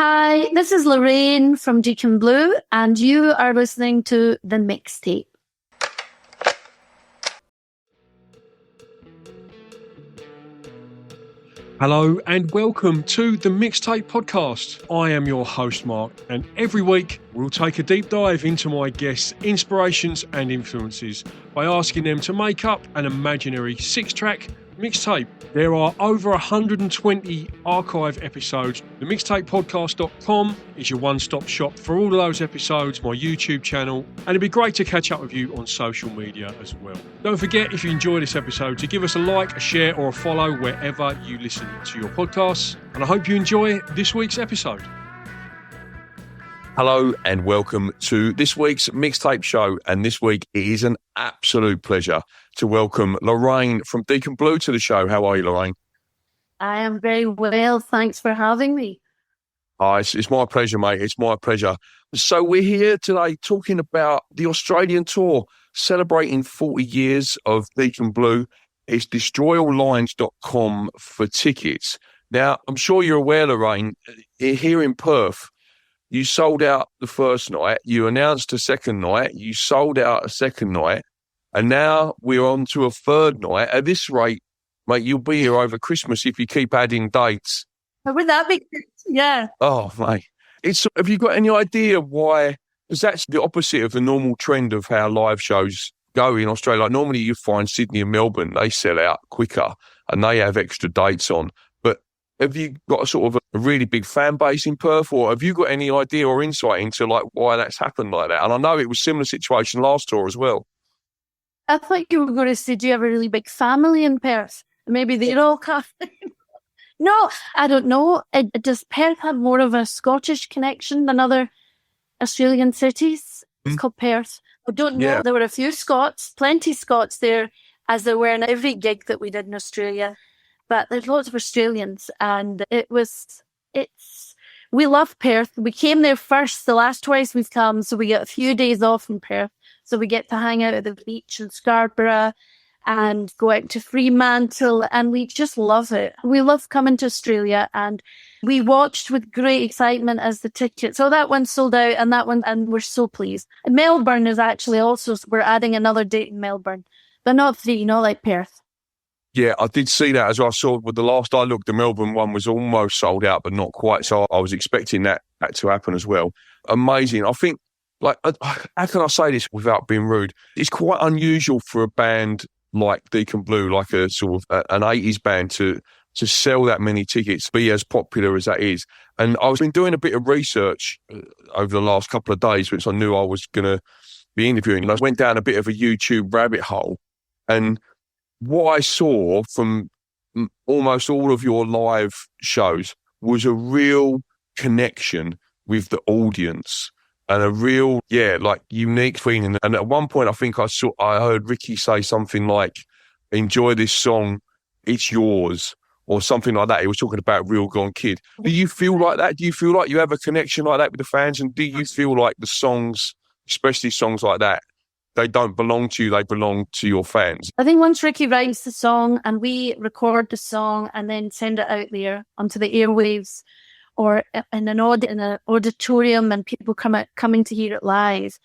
Hi, this is Lorraine from Deacon Blue, and you are listening to The Mixtape. Hello and welcome to the Mixtape Podcast. I am your host, Mark, and every week we'll take a deep dive into my guests' inspirations and influences by asking them to make up an imaginary 6-track mixtape. There are over 120 archive episodes. The mixtapepodcast.com is your one-stop shop for all of those episodes, my YouTube channel, and it'd be great to catch up with you on social media as well. Don't forget, if you enjoy this episode, to give us a like, a share or a follow wherever you listen to your podcasts. And I hope you enjoy this week's episode. Hello and welcome to this week's Mixtape show. And this week it is an absolute pleasure to welcome Lorraine from Deacon Blue to the show. How are you, Lorraine? I am very well. Thanks for having me. It's my pleasure, mate. It's my pleasure. So we're here today talking about the Australian tour, celebrating 40 years of Deacon Blue. It's destroyallines.com for tickets. Now, I'm sure you're aware, Lorraine, here in Perth, you sold out the first night, you announced a second night, you sold out a second night, and now we're on to a third night. At this rate, mate, you'll be here over Christmas if you keep adding dates. Would that be good? Yeah. Oh, mate. Have you got any idea why? Because that's the opposite of the normal trend of how live shows go in Australia. Like normally you find Sydney and Melbourne, they sell out quicker and they have extra dates on. But have you got a sort of a really big fan base in Perth, or have you got any idea or insight into like why that's happened like that? And I know it was a similar situation last tour as well. I thought you were going to say, do you have a really big family in Perth? Maybe they're all Catholic. No, I don't know. Does Perth have more of a Scottish connection than other Australian cities? It's called Perth. I don't know. Yeah. There were a few Scots, plenty Scots there, as there were in every gig that we did in Australia. But there's lots of Australians, and we love Perth. We came there first, the last twice we've come, so we get a few days off in Perth. So we get to hang out at the beach in Scarborough and go out to Fremantle, and we just love it. We love coming to Australia, and we watched with great excitement as the tickets. So that one sold out, and we're so pleased. Melbourne is actually also, we're adding another date in Melbourne, but not 3, not like Perth. Yeah, I did see that as well. I saw with the last I looked, the Melbourne one was almost sold out, but not quite. So I was expecting that to happen as well. Amazing. I think, like, how can I say this without being rude? It's quite unusual for a band like Deacon Blue, like a sort of an 80s band, to sell that many tickets, be as popular as that is. And I've been doing a bit of research over the last couple of days, which I knew I was going to be interviewing. And I went down a bit of a YouTube rabbit hole, and what I saw from almost all of your live shows was a real connection with the audience and a real, unique feeling. And at one point, I think I heard Ricky say something like, "Enjoy this song, it's yours," or something like that. He was talking about Real Gone Kid. Do you feel like that? Do you feel like you have a connection like that with the fans? And do you feel like the songs, especially songs like that, they don't belong to you, they belong to your fans? I think once Ricky writes the song and we record the song and then send it out there onto the airwaves or in an auditorium and people coming to hear it live,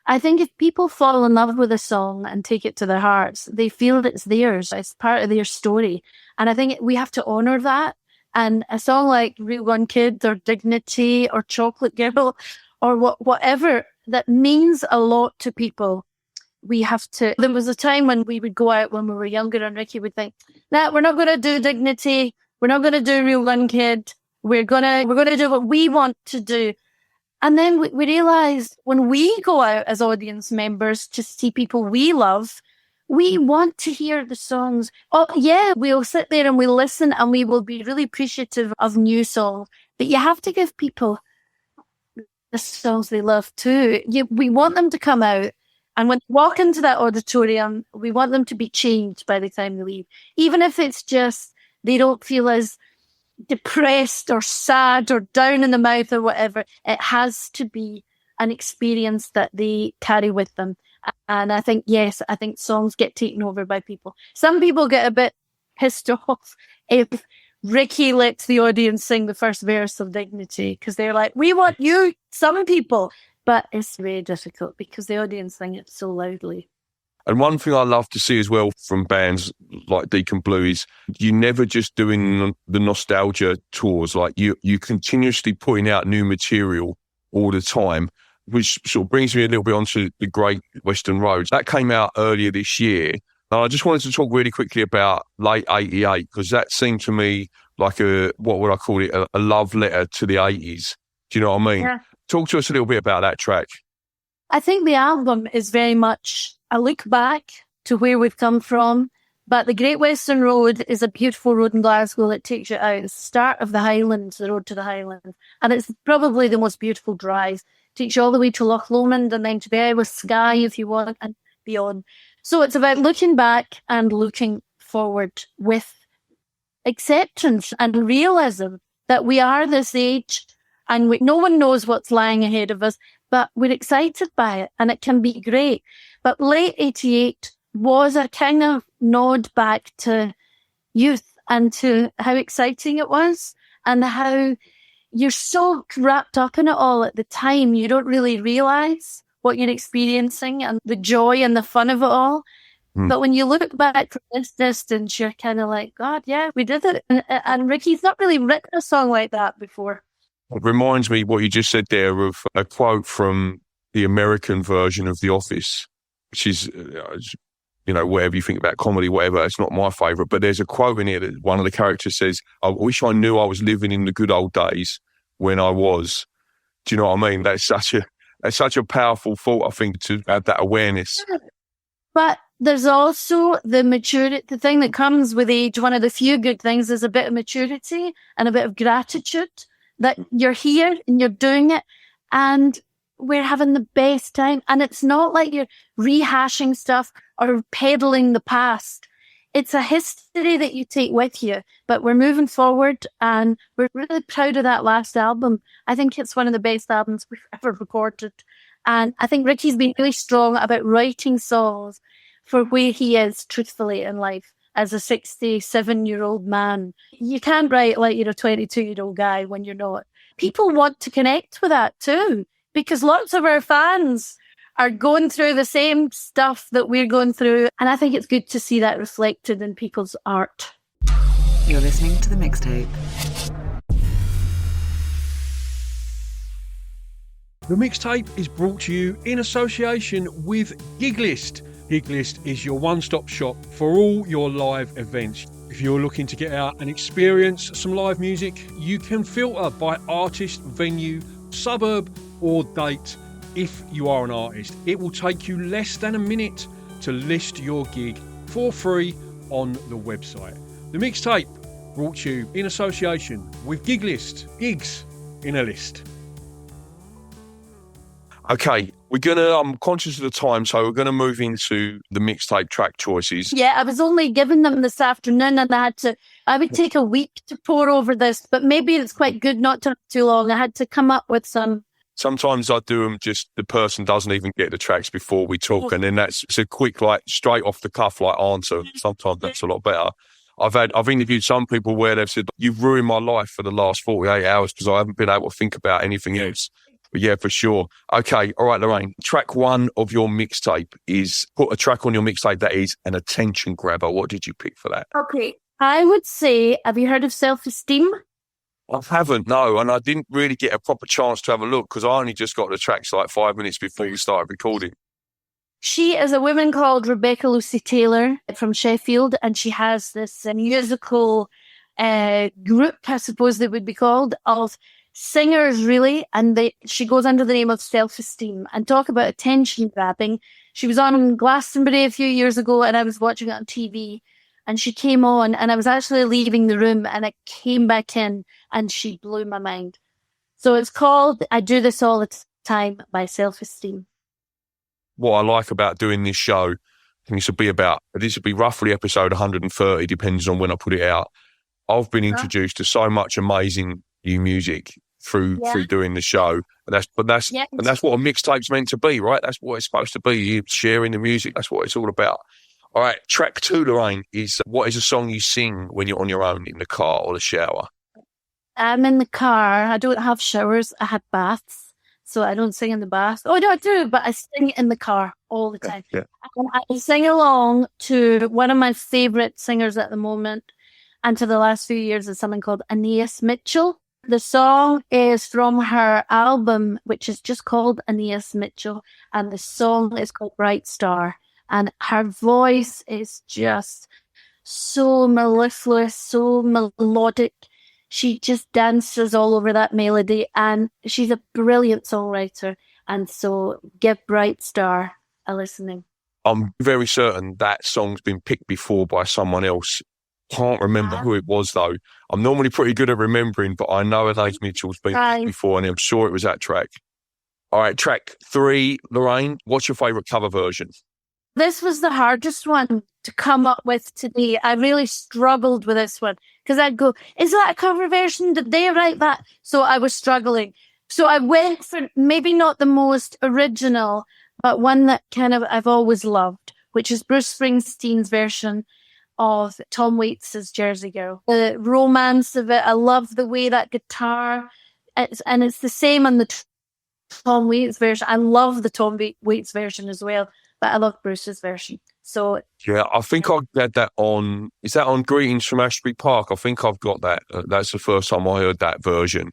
I think if people fall in love with a song and take it to their hearts, they feel that it's theirs, it's part of their story. And I think we have to honour that. And a song like Real Gone Kid or Dignity or Chocolate Girl or whatever that means a lot to people, we have to. There was a time when we would go out when we were younger and Ricky would think, "Nah, we're not going to do Dignity. We're not going to do Real Gone Kid. We're gonna do what we want to do." And then we realised when we go out as audience members to see people we love, we want to hear the songs. Oh yeah, we'll sit there and we'll listen and we will be really appreciative of new songs. But you have to give people the songs they love too. We want them to come out. And when they walk into that auditorium, we want them to be changed by the time they leave. Even if it's just they don't feel as depressed or sad or down in the mouth or whatever, it has to be an experience that they carry with them. And I think, yes, songs get taken over by people. Some people get a bit pissed off if Ricky lets the audience sing the first verse of Dignity because they're like, we want you, some people. But it's very difficult because the audience sing it so loudly. And one thing I love to see as well from bands like Deacon Blue is you never just doing the nostalgia tours. Like you continuously putting out new material all the time, which sort of brings me a little bit onto the Great Western Roads. That came out earlier this year. And I just wanted to talk really quickly about late 88, because that seemed to me like what would I call it, a love letter to the 80s. Do you know what I mean? Yeah. Talk to us a little bit about that track. I think the album is very much a look back to where we've come from. But the Great Western Road is a beautiful road in Glasgow that takes you out. It's the start of the Highlands, the road to the Highlands. And it's probably the most beautiful drive. Takes you all the way to Loch Lomond and then to the Iowa Sky if you want and beyond. So it's about looking back and looking forward with acceptance and realism that we are this age and no one knows what's lying ahead of us, but we're excited by it and it can be great. But late 88 was a kind of nod back to youth and to how exciting it was and how you're so wrapped up in it all at the time, you don't really realise what you're experiencing and the joy and the fun of it all. But when you look back from this distance, you're kind of like, God, yeah, we did it. And Ricky's not really written a song like that before. It reminds me what you just said there of a quote from the American version of The Office, which is, whatever you think about comedy, whatever, it's not my favourite. But there's a quote in here that one of the characters says, I wish I knew I was living in the good old days when I was. Do you know what I mean? That's such a powerful thought, I think, to have that awareness. But there's also the maturity, the thing that comes with age. One of the few good things is a bit of maturity and a bit of gratitude that you're here and you're doing it and we're having the best time. And it's not like you're rehashing stuff or peddling the past. It's a history that you take with you, but we're moving forward and we're really proud of that last album. I think it's one of the best albums we've ever recorded. And I think Ricky's been really strong about writing songs for where he is truthfully in life as a 67-year-old man. You can't write like you're a 22-year-old guy when you're not. People want to connect with that too, because lots of our fans are going through the same stuff that we're going through. And I think it's good to see that reflected in people's art. You're listening to The Mixtape. The Mixtape is brought to you in association with Giglist. Giglist is your one-stop shop for all your live events. If you're looking to get out and experience some live music, you can filter by artist, venue, suburb or date. If you are an artist, it will take you less than a minute to list your gig for free on the website. The Mixtape brought to you in association with Giglist. Gigs in a list. Okay, I'm conscious of the time, so we're going to move into the mixtape track choices. Yeah, I was only given them this afternoon and I would take a week to pour over this, but maybe it's quite good not to have too long. I had to come up with some. Sometimes I do them just the person doesn't even get the tracks before we talk, and then it's a quick, like, straight off the cuff, like, answer. Sometimes that's a lot better. I've interviewed some people where they've said, you've ruined my life for the last 48 hours because I haven't been able to think about anything else. But yeah, for sure. Okay, all right, Lorraine. Track one of your mixtape is, put a track on your mixtape that is an attention grabber. What did you pick for that? Okay, I would say, have you heard of Self-Esteem? I haven't, no, and I didn't really get a proper chance to have a look because I only just got the tracks like 5 minutes before we started recording. She is a woman called Rebecca Lucy Taylor from Sheffield, and she has this musical group, I suppose they would be called, of singers, really, and she goes under the name of Self-Esteem. And talk about attention grabbing. She was on Glastonbury a few years ago, and I was watching it on TV, and she came on, and I was actually leaving the room, and I came back in, and she blew my mind. So it's called I Do This All the Time by Self-Esteem. What I like about doing this show, I think this will be roughly episode 130, depends on when I put it out. I've been introduced to so much amazing new music through doing the show. And that's what a mixtape's meant to be, right? That's what it's supposed to be. You sharing the music. That's what it's all about. All right, track 2, Lorraine, is what is a song you sing when you're on your own in the car or the shower? I'm in the car. I don't have showers. I had baths, so I don't sing in the bath. Oh, no, I do, but I sing in the car all the time. Yeah. And I sing along to one of my favourite singers at the moment, and to the last few years is someone called Aeneas Mitchell. The song is from her album, which is just called Aeneas Mitchell, and the song is called Bright Star. And her voice is just so mellifluous, so melodic. She just dances all over that melody, and she's a brilliant songwriter. And so give Bright Star a listening. I'm very certain that song's been picked before by someone else. Can't remember who it was, though. I'm normally pretty good at remembering, but I know Aeneas Mitchell's been picked before, and I'm sure it was that track. All right, track 3, Lorraine, what's your favourite cover version? This was the hardest one to come up with today. I really struggled with this one because I'd go, is that a cover version? Did they write that? So I was struggling. So I went for maybe not the most original, but one that kind of I've always loved, which is Bruce Springsteen's version of Tom Waits' Jersey Girl. The romance of it, I love the way that guitar, it's the same on the Tom Waits version. I love the Tom Waits version as well, but I love Bruce's version. So yeah, I think I had that on. Is that on Greetings from Ashbury Park? I think I've got that. That's the first time I heard that version.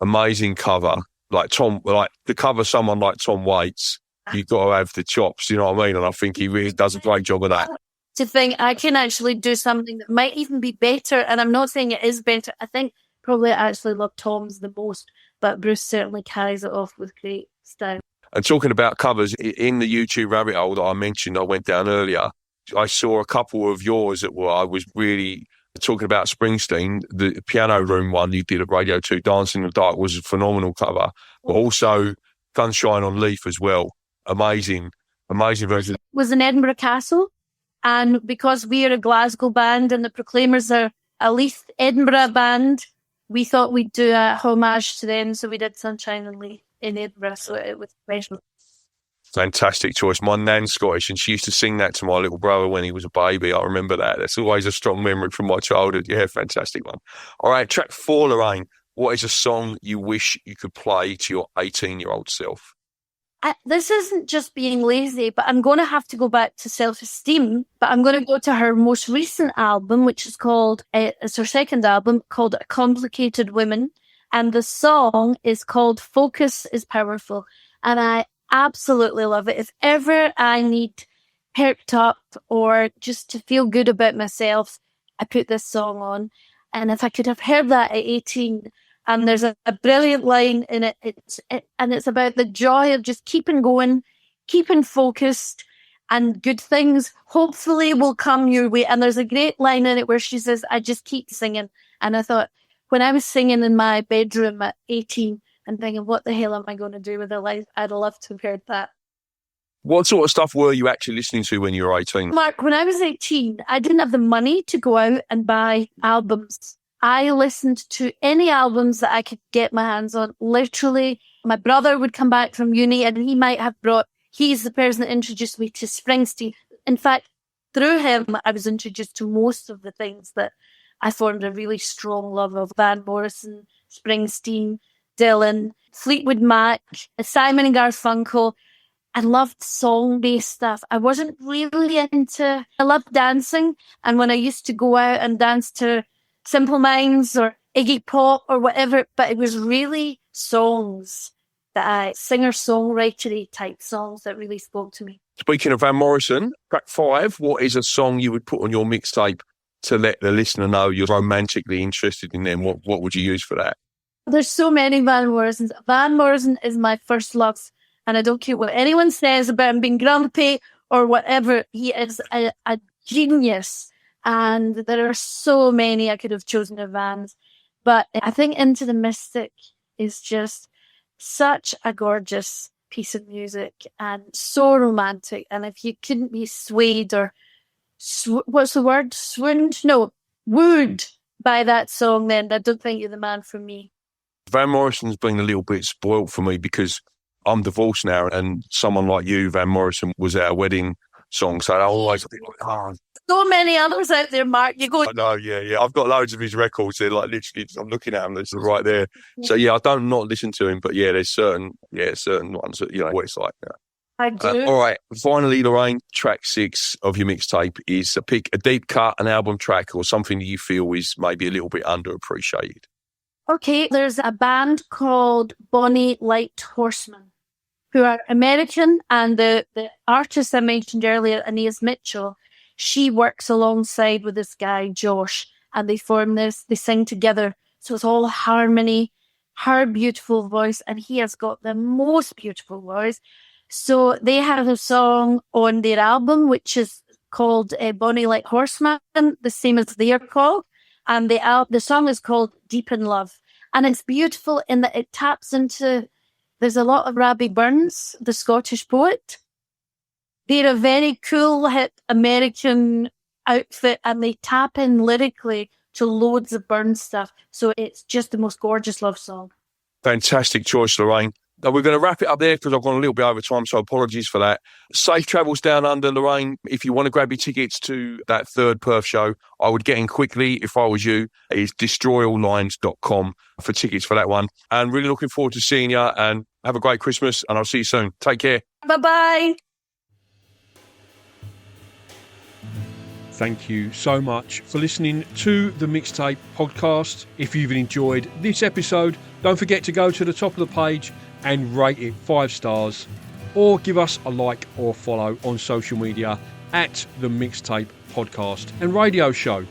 Amazing cover, like to cover someone like Tom Waits. You've got to have the chops. You know what I mean? And I think he really does a great job of that. To think I can actually do something that might even be better, and I'm not saying it is better. I think probably I actually love Tom's the most, but Bruce certainly carries it off with great style. And talking about covers, in the YouTube rabbit hole that I mentioned, I went down earlier, I saw a couple of yours that I was really talking about Springsteen. The Piano Room one you did at Radio 2, Dancing in the Dark, was a phenomenal cover. But also Sunshine on Leaf as well. Amazing version. It was in Edinburgh Castle, and because we are a Glasgow band and the Proclaimers are a Leith Edinburgh band, we thought we'd do a homage to them, so we did Sunshine on Leaf in Edinburgh, so it was special. Fantastic choice. My nan's Scottish, and she used to sing that to my little brother when he was a baby. I remember that. That's always a strong memory from my childhood. Yeah, fantastic one. All right, track 4, Lorraine. What is a song you wish you could play to your 18-year-old self? This isn't just being lazy, but I'm going to have to go back to Self-Esteem, but I'm going to go to her most recent album, which is called, it's her second album, called A Complicated Woman. And the song is called Focus is Powerful. And I absolutely love it. If ever I need perked up or just to feel good about myself, I put this song on. And if I could have heard that at 18, and there's a brilliant line in it, and it's about the joy of just keeping going, keeping focused, and good things hopefully will come your way. And there's a great line in it where she says, I just keep singing. And I thought, when I was singing in my bedroom at 18 and thinking, what the hell am I going to do with a life? I'd love to have heard that. What sort of stuff were you actually listening to when you were 18? Mark, when I was 18, I didn't have the money to go out and buy albums. I listened to any albums that I could get my hands on. Literally, my brother would come back from uni and he might have he's the person that introduced me to Springsteen. In fact, through him, I was introduced to most of the things that I formed a really strong love of. Van Morrison, Springsteen, Dylan, Fleetwood Mac, Simon and Garfunkel. I loved song-based stuff. I wasn't really I loved dancing. And when I used to go out and dance to Simple Minds or Iggy Pop or whatever, but it was really songs singer-songwriter-y type songs that really spoke to me. Speaking of Van Morrison, track 5, what is a song you would put on your mixtape to let the listener know you're romantically interested in them? What would you use for that? There's so many Van Morrisons. Van Morrison is my first love, and I don't care what anyone says about him being grumpy or whatever. He is a genius, and there are so many I could have chosen of Vans. But I think Into the Mystic is just such a gorgeous piece of music and so romantic. And if you couldn't be swayed or what's the word? Swooned? No, wooed by that song, then I don't think you're the man for me. Van Morrison's been a little bit spoiled for me because I'm divorced now, and someone like you, Van Morrison, was at our wedding songs. So I always think, oh, So many others out there, Mark. You go, I know, yeah. I've got loads of his records. They're like literally, I'm looking at them. They're right there. So yeah, I don't not listen to him, but yeah, there's certain ones that what it's like. Yeah. I do. All right. Finally, Lorraine, track 6 of your mixtape is to pick a deep cut, an album track, or something that you feel is maybe a little bit underappreciated. Okay, there's a band called Bonnie Light Horseman, who are American, and the artist I mentioned earlier, Anais Mitchell, she works alongside with this guy, Josh, and they form this, they sing together. So it's all harmony, her beautiful voice, and he has got the most beautiful voice. So they have a song on their album, which is called Bonnie Light Horseman, the same as they are called. And the song is called Deep in Love. And it's beautiful in that it taps into, there's a lot of Rabbie Burns, the Scottish poet. They're a very cool, hip American outfit, and they tap in lyrically to loads of Burns stuff. So it's just the most gorgeous love song. Fantastic choice, Lorraine. Now, we're going to wrap it up there because I've gone a little bit over time, so apologies for that. Safe travels down under, Lorraine. If you want to grab your tickets to that third Perth show, I would get in quickly if I was you. It's destroyallines.com for tickets for that one. And really looking forward to seeing you, and have a great Christmas, and I'll see you soon. Take care. Bye-bye. Thank you so much for listening to the Mixtape Podcast. If you've enjoyed this episode, don't forget to go to the top of the page and rate it 5 stars, or give us a like or follow on social media at the Mixtape Podcast and radio show.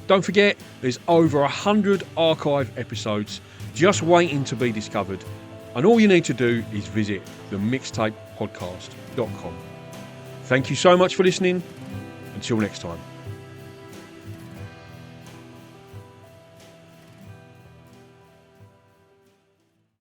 Don't forget, there's over 100 archive episodes just waiting to be discovered, and all you need to do is visit themixtapepodcast.com. Thank you so much for listening. Until next time.